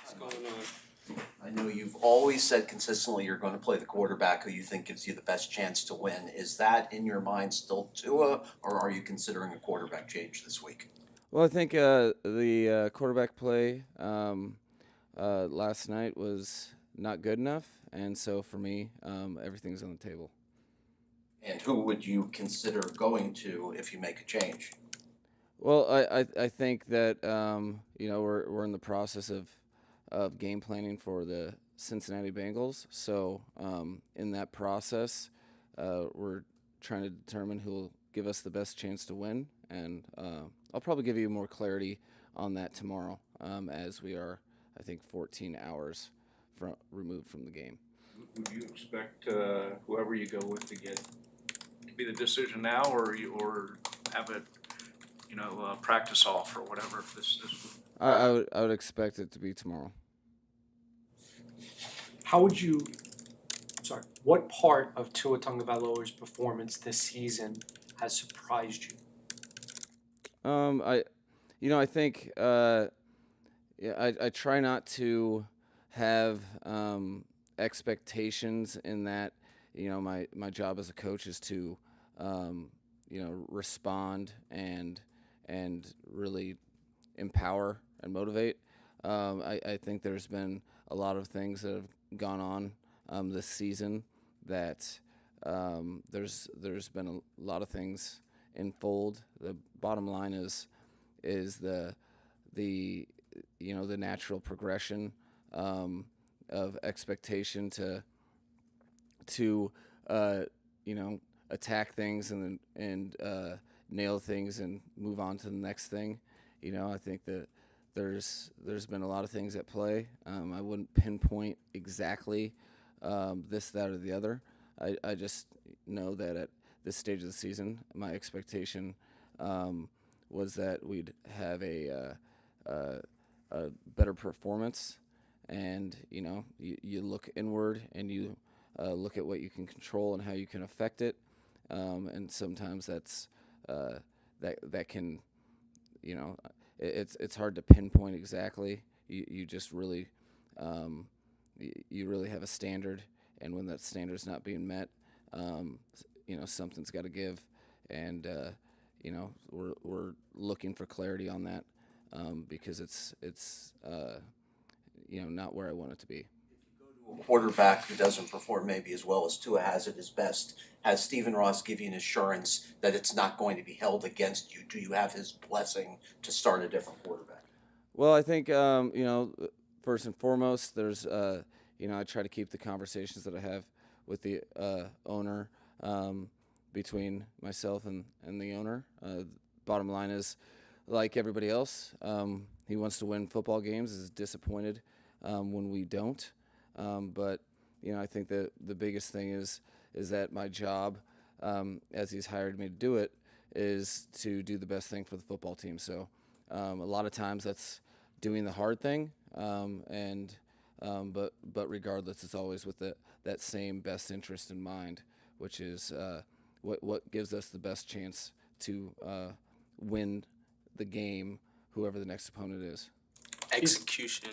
What's going on? I know you've always said consistently you're going to play the quarterback who you think gives you the best chance to win. Is that in your mind still Tua, or are you considering a quarterback change this week? Well, I think the quarterback play last night was not good enough, and so for me, everything's on the table. And who would you consider going to if you make a change? Well, I think that we're in the process of game planning for the Cincinnati Bengals. So in that process, we're trying to determine who will give us the best chance to win, and I'll probably give you more clarity on that tomorrow, as we are, I think, 14 hours removed from the game. Would you expect whoever you go with to be the decision now, or have it, practice off or whatever? I would expect it to be tomorrow. How would you, what part of Tua Tagovailoa's performance this season has surprised you? I think I try not to have expectations in that. My job as a coach is to respond and really empower and motivate. I think there's been a lot of things that have gone on this season that there's been a lot of things unfold. The bottom line is the natural progression of expectation to attack things and nail things and move on to the next thing. I think that there's been a lot of things at play. I wouldn't pinpoint exactly this, that, or the other. I just know that at this stage of the season, my expectation was that we'd have a better performance. And you look inward and you look at what you can control and how you can affect it. And sometimes that's that can, it's hard to pinpoint exactly. You just really you really have a standard, and when that standard's not being met, something's got to give, and we're looking for clarity on that, because it's not where I want it to be. A quarterback who doesn't perform maybe as well as Tua has at his best, has Stephen Ross give you an assurance that it's not going to be held against you? Do you have his blessing to start a different quarterback? Well, I think first and foremost, there's I try to keep the conversations that I have with the owner, between myself and the owner. Bottom line is, like everybody else, he wants to win football games. Is disappointed when we don't. But I think that the biggest thing is that my job, as he's hired me to do it, is to do the best thing for the football team. So a lot of times that's doing the hard thing, but regardless, it's always with that same best interest in mind, which is what gives us the best chance to win the game, whoever the next opponent is. Execution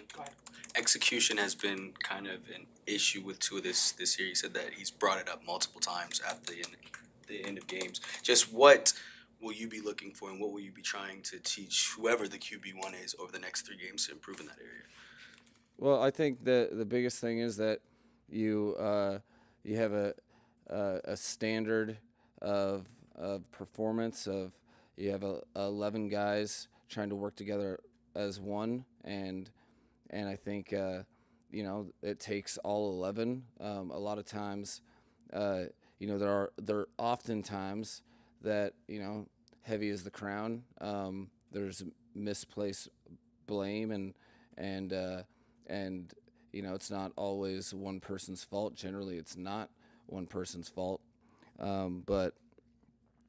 has been kind of an issue with Tua this year. He said that he's brought it up multiple times at the end of games. Just what will you be looking for, and what will you be trying to teach whoever the QB1 is over the next 3 games to improve in that area? Well, I think the biggest thing is that you have a standard of performance. You have 11 guys trying to work together as one, and I think it takes all 11. A lot of times, there are often times that heavy is the crown. There's misplaced blame, and it's not always one person's fault. Generally, it's not one person's fault. But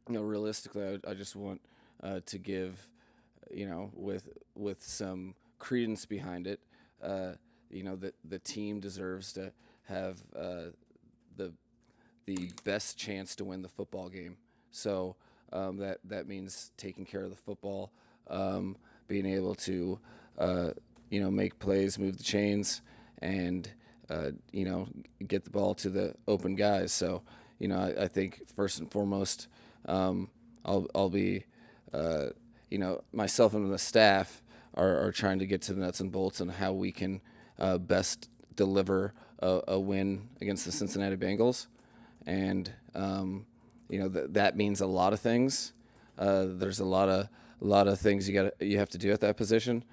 realistically, I just want to give, with some credence behind it, that the team deserves to have the best chance to win the football game. So that means taking care of the football, being able to make plays, move the chains, and get the ball to the open guys. So I think first and foremost, I'll be myself and the staff are trying to get to the nuts and bolts on how we can best deliver a win against the Cincinnati Bengals, and that means a lot of things. There's a lot of things you have to do at that position.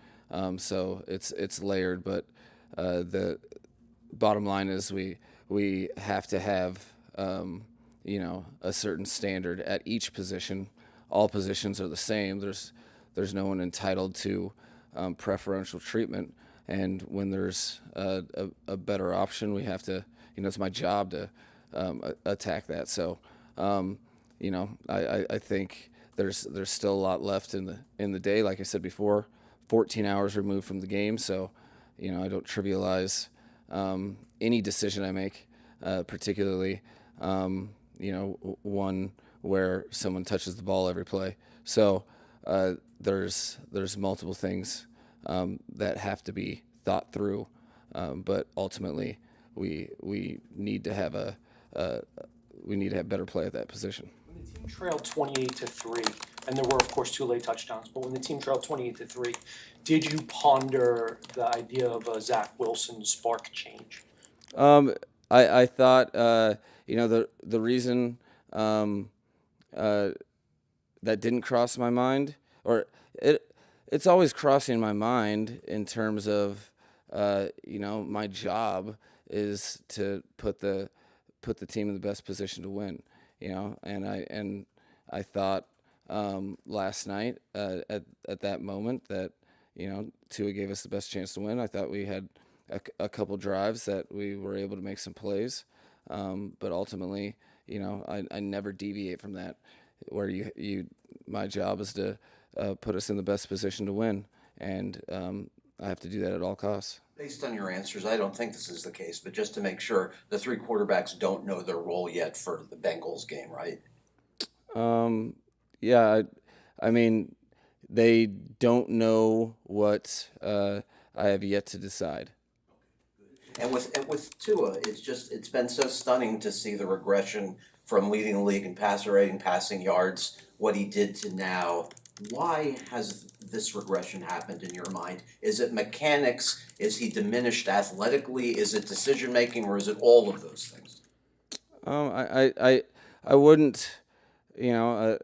So it's layered, but the bottom line is we have to have a certain standard at each position. All positions are the same. There's no one entitled to preferential treatment, and when there's a better option, we have to. It's my job to attack that. So I think there's still a lot left in the day. Like I said before, 14 hours removed from the game, so I don't trivialize any decision I make, particularly one where someone touches the ball every play. So there's multiple things that have to be thought through, but ultimately we need to have better play at that position. When the team trailed 28-3, and there were of course 2 late touchdowns, but when the team trailed 28-3, did you ponder the idea of a Zach Wilson spark change? I thought the reason that didn't cross my mind, or it's always crossing my mind in terms of my job is to put the team in the best position to win, and I thought last night at that moment that Tua gave us the best chance to win. I thought we had a couple drives that we were able to make some plays, but ultimately I never deviate from that, where my job is to put us in the best position to win, and I have to do that at all costs. Based on your answers, I don't think this is the case, but just to make sure, the 3 quarterbacks don't know their role yet for the Bengals game, right? Yeah, I mean, they don't know what I have yet to decide. And with Tua, it's been so stunning to see the regression from leading the league in passer rating, passing yards, what he did to now. Why has this regression happened in your mind? Is it mechanics? Is he diminished athletically? Is it decision making, or is it all of those things? I wouldn't, I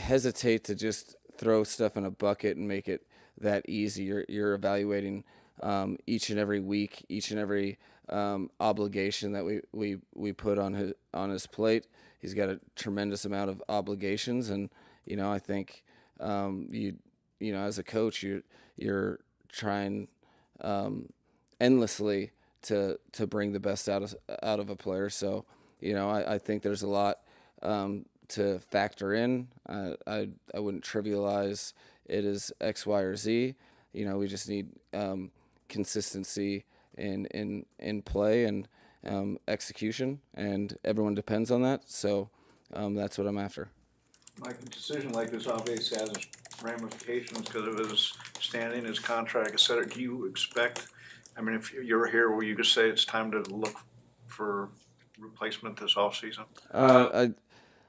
hesitate to just throw stuff in a bucket and make it that easy. You're evaluating each and every week, each and every obligation that we put on his plate. He's got a tremendous amount of obligations, and I think as a coach you're trying endlessly to bring the best out of a player. So I think there's a lot to factor in. I wouldn't trivialize it as X, Y, or Z. We just need consistency in play and execution, and everyone depends on that. So that's what I'm after. Mike, a decision like this obviously has ramifications because of his standing, his contract, et cetera. Do you expect, if you're here, will you just say it's time to look for replacement this offseason?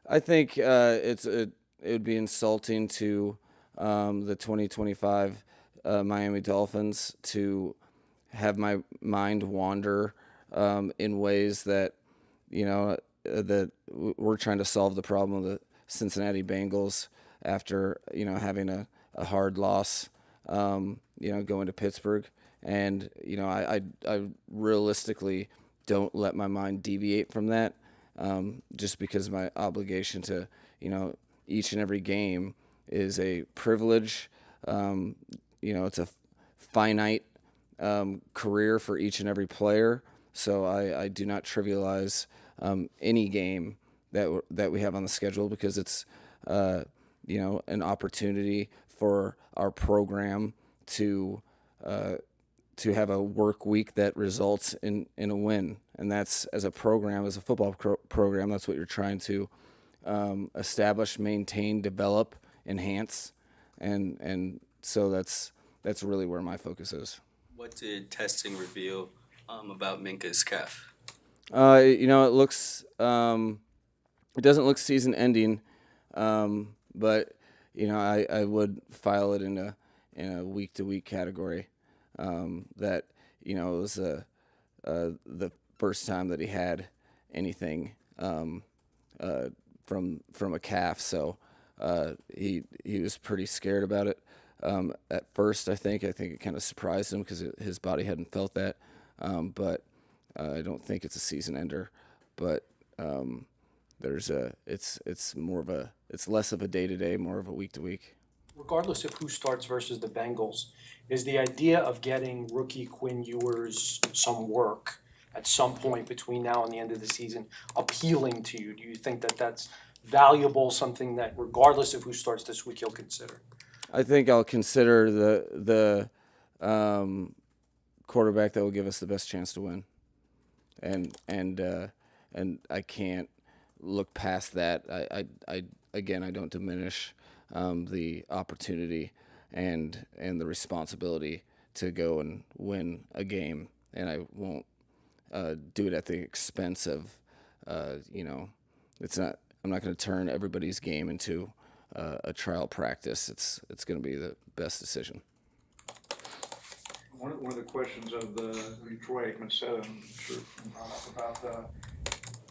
I think it would be insulting to the 2025 Miami Dolphins to have my mind wander in ways that that we're trying to solve the problem of the Cincinnati Bengals after having a hard loss, going to Pittsburgh, and I realistically don't let my mind deviate from that, just because my obligation to each and every game is a privilege. It's a finite career for each and every player, so I do not trivialize any game that we have on the schedule, because it's an opportunity for our program to have a work week that results in a win, and that's, as a program, as a football program, that's what you're trying to establish, maintain, develop, enhance, and so that's that's really where my focus is. What did testing reveal about Minka's calf? It looks it doesn't look season ending, but I would file it in a week to week category. That it was the first time that he had anything from a calf, so he was pretty scared about it. At first, I think it kind of surprised him because his body hadn't felt that, but I don't think it's a season ender. But it's less of a day to day, more of a week to week. Regardless of who starts versus the Bengals, is the idea of getting rookie Quinn Ewers some work at some point between now and the end of the season appealing to you? Do you think that that's valuable, something that regardless of who starts this week you'll consider? I think I'll consider the quarterback that will give us the best chance to win, and I can't look past that. I don't diminish the opportunity and the responsibility to go and win a game, and I won't do it at the expense of it's not. I'm not going to turn everybody's game into a trial practice. It's going to be the best decision. One of the questions of Troy Aikman said, I'm sure brought up about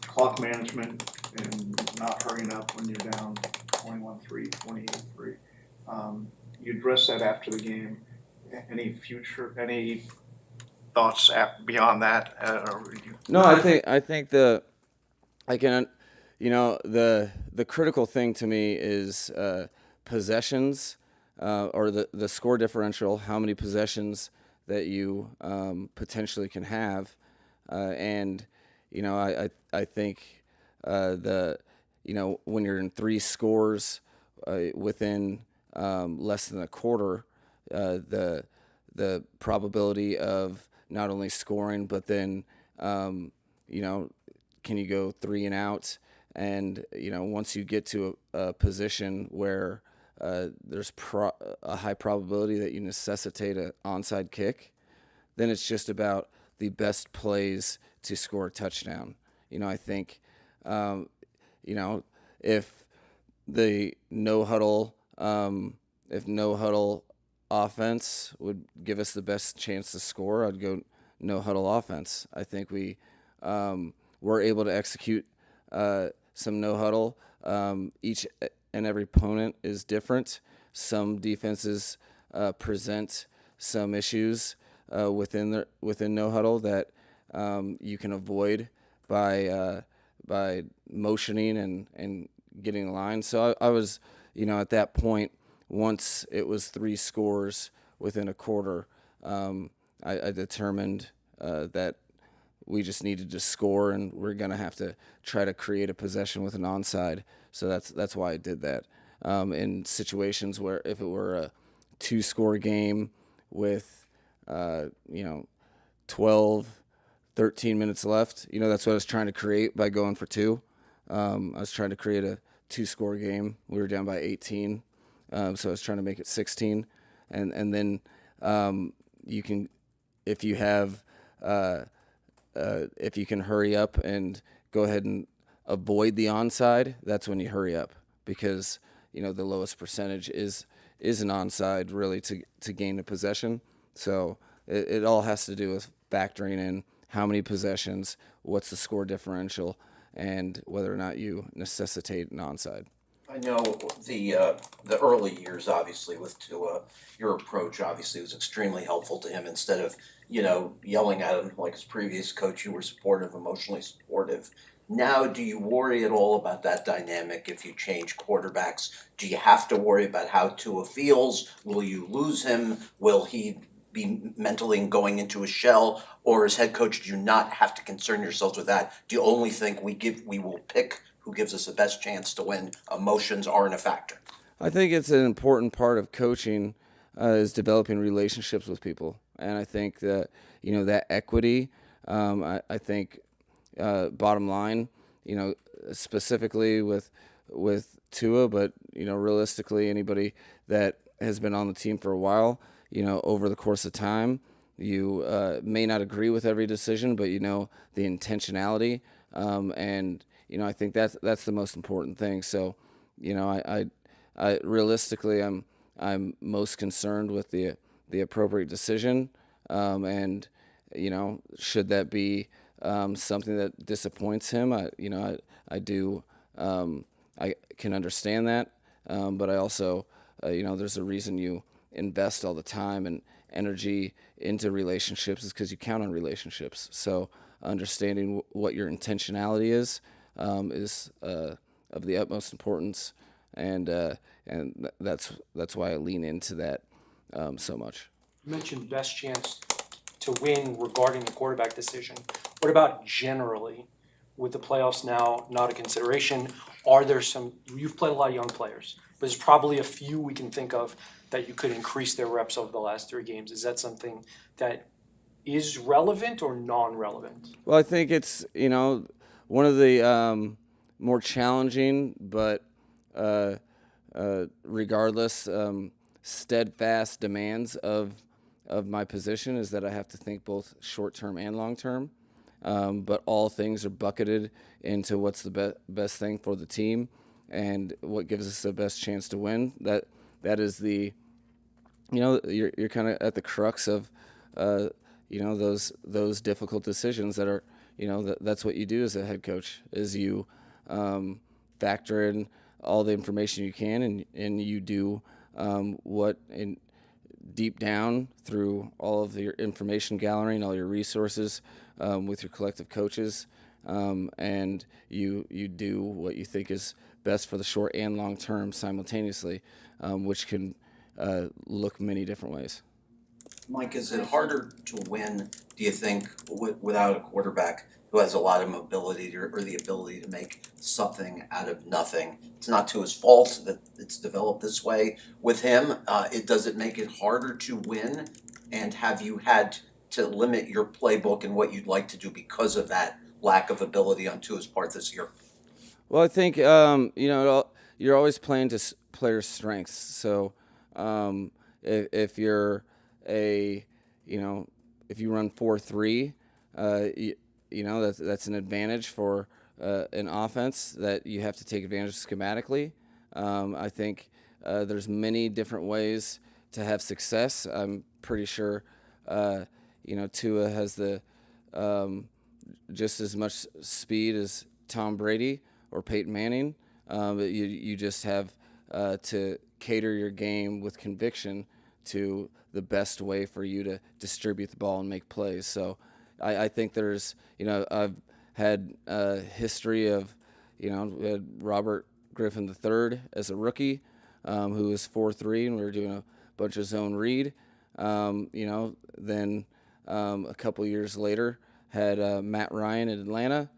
clock management and not hurrying up when you're down 21-3, 28-3. You addressed that after the game. Any thoughts beyond that? No, I think the critical thing to me is possessions or the score differential, how many possessions that you potentially can have, and I think when you're in 3 scores within less than a quarter, the probability of not only scoring but then can you go 3 and out, and once you get to a position where there's a high probability that you necessitate an onside kick, then it's just about the best plays to score a touchdown. I think if the no huddle offense would give us the best chance to score, I'd go no huddle offense. I think we were able to execute some no huddle. Each and every opponent is different. Some defenses present some issues within no huddle that you can avoid by motioning and getting a line. So I was, at that point, once it was 3 scores within a quarter, I determined that we just needed to score, and we're going to have to try to create a possession with an onside. So that's why I did that. In situations where if it were a 2-score game with 12, 13 minutes left, that's what I was trying to create by going for 2. I was trying to create a 2-score game. We were down by 18, so I was trying to make it 16, and then you can, if you can hurry up and go ahead and avoid the onside, that's when you hurry up, because the lowest percentage is an onside really to gain the possession. So it all has to do with factoring in how many possessions, what's the score differential, and whether or not you necessitate an onside. I know the early years, obviously, with Tua, your approach obviously was extremely helpful to him. Instead of yelling at him like his previous coach, you were supportive, emotionally supportive. Now, do you worry at all about that dynamic if you change quarterbacks? Do you have to worry about how Tua feels? Will you lose him? Will he be mentally going into a shell? Or as head coach, do you not have to concern yourselves with that? Do you only think we will pick who gives us the best chance to win? Emotions aren't a factor. I think it's an important part of coaching is developing relationships with people, and I think that that equity. I think bottom line, specifically with Tua, but realistically, anybody that has been on the team for a while, over the course of time, you may not agree with every decision, but the intentionality, and I think that's the most important thing. So, I realistically, I'm most concerned with the appropriate decision, and should that be something that disappoints him, I do. I can understand that, but I also, there's a reason you invest all the time and energy into relationships is because you count on relationships. So understanding what your intentionality is of the utmost importance, and that's why I lean into that so much. You mentioned best chance to win regarding the quarterback decision. What about generally, with the playoffs now not a consideration? Are there you've played a lot of young players, but there's probably a few we can think of that you could increase their reps over the last 3 games. Is that something that is relevant or non-relevant? Well, I think it's one of the more challenging, but regardless, steadfast demands of my position is that I have to think both short term and long term. But all things are bucketed into what's the best thing for the team and what gives us the best chance to win. That is the you're kind of at the crux of those difficult decisions that are that's what you do as a head coach is you factor in all the information you can and you do what in deep down through all of your information gathering, all your resources with your collective coaches, and you do what you think is best for the short and long term simultaneously, which can look many different ways. Mike, is it harder to win, do you think, without a quarterback who has a lot of mobility or the ability to make something out of nothing? It's not to his fault that it's developed this way with him. Does it make it harder to win? And have you had to limit your playbook and what you'd like to do because of that lack of ability on Tua's part this year? Well, I think you're always playing to players' strengths. So if you're if you run 4-3, that's an advantage for an offense that you have to take advantage of schematically. I think there's many different ways to have success. I'm pretty sure Tua has the just as much speed as Tom Brady or Peyton Manning. But you just have to cater your game with conviction to the best way for you to distribute the ball and make plays. So I think there's, I've had a history of, we had Robert Griffin III as a rookie who was 4-3, and we were doing a bunch of zone read. Then a couple years later had Matt Ryan in Atlanta,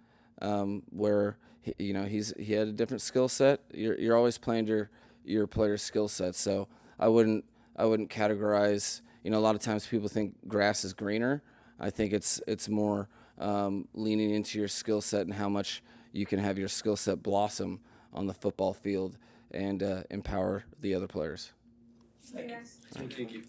where he had a different skill set. You're always playing your player's skill set. So I wouldn't categorize. A lot of times people think grass is greener. I think it's more leaning into your skill set and how much you can have your skill set blossom on the football field and empower the other players. Thank you. Thank you.